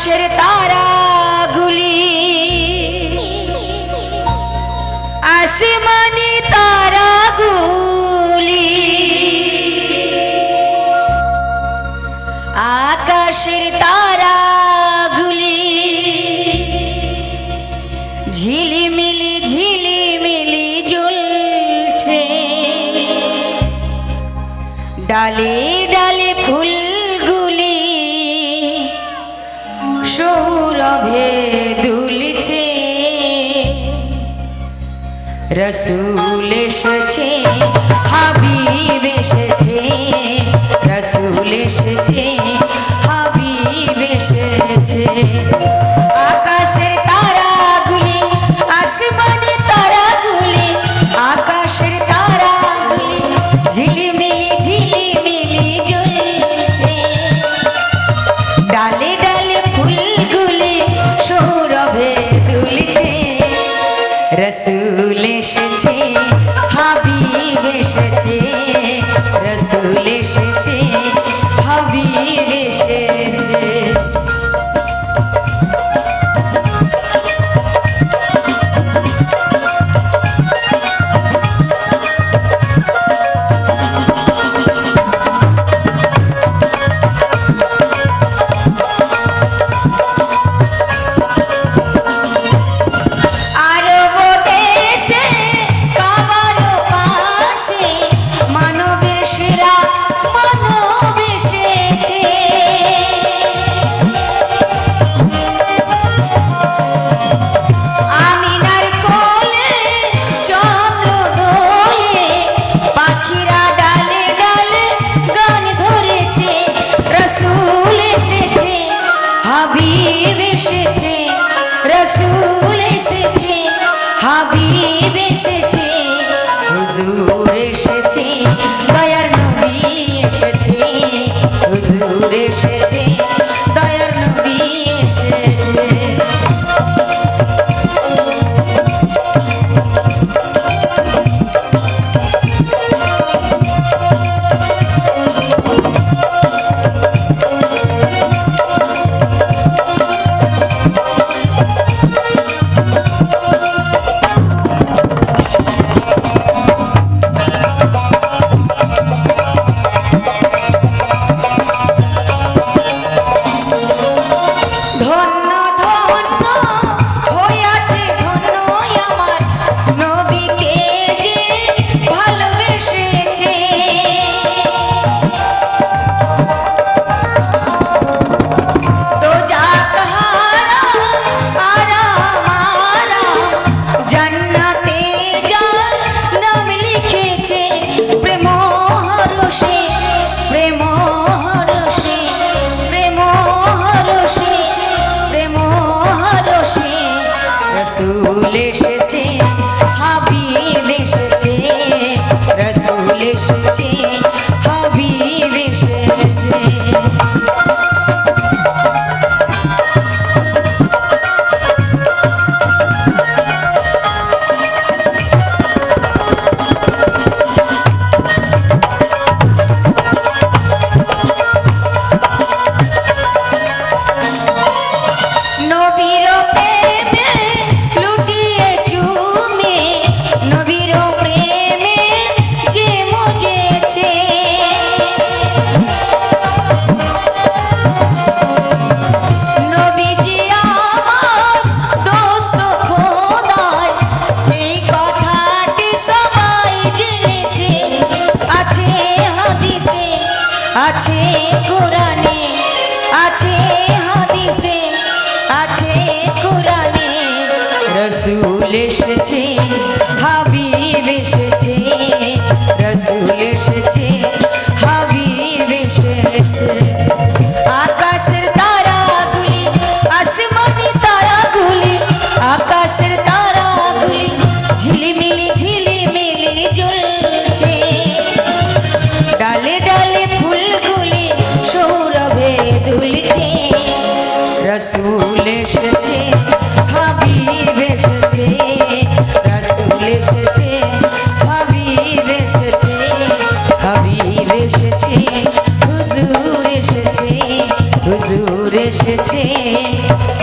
আকাশের তারাগুলি আসমানি তারাগুলি আকাশের তারাগুলি ঝিলিমিলি ঝিলিমিলি জ্বলছে ডালে ডালে ফুলগুলি সৌরভে দুলছে রসুল এসেছে হাবিব এসেছে রসুল এসেছে হাবিব এসেছে আকাশের তারাগুলি আসমানি তারাগুলি আকাশের তারাগুলি ঝিলিমিলি ঝিলিমিলি জ্বলছে ডালে ডালে ফুলগুলি সৌরভে দুলছে রসুল এসেছে হাবিব এসেছে রসুল এসেছে হাবিব এসেছে রসুল এসেছে হাবিব এসেছে হুজুর এসেছে দয়ার নবী এসেছে হুজুর এসেছে দয়ার নবী এসেছে রসুল এসেছে হাবিব এসেছে রসুল এসেছে হাবিব এসেছে আছে কোরআনে আছে হাদিসে আছে কোরআনে রসুল এসেছে হাবিব এসেছে রসুল এসেছে হাবিব এসেছে আকাশের তারাগুলি আসমানি তারাগুলি আকাশের তারাগুলি ঝিলিমিলি ঝিলিমিলি জ্বলছে ডালে ডালে ফুলগুলি সৌরভে দুলছে রসুল এসেছে হাবিব এসেছে রসুল এসেছে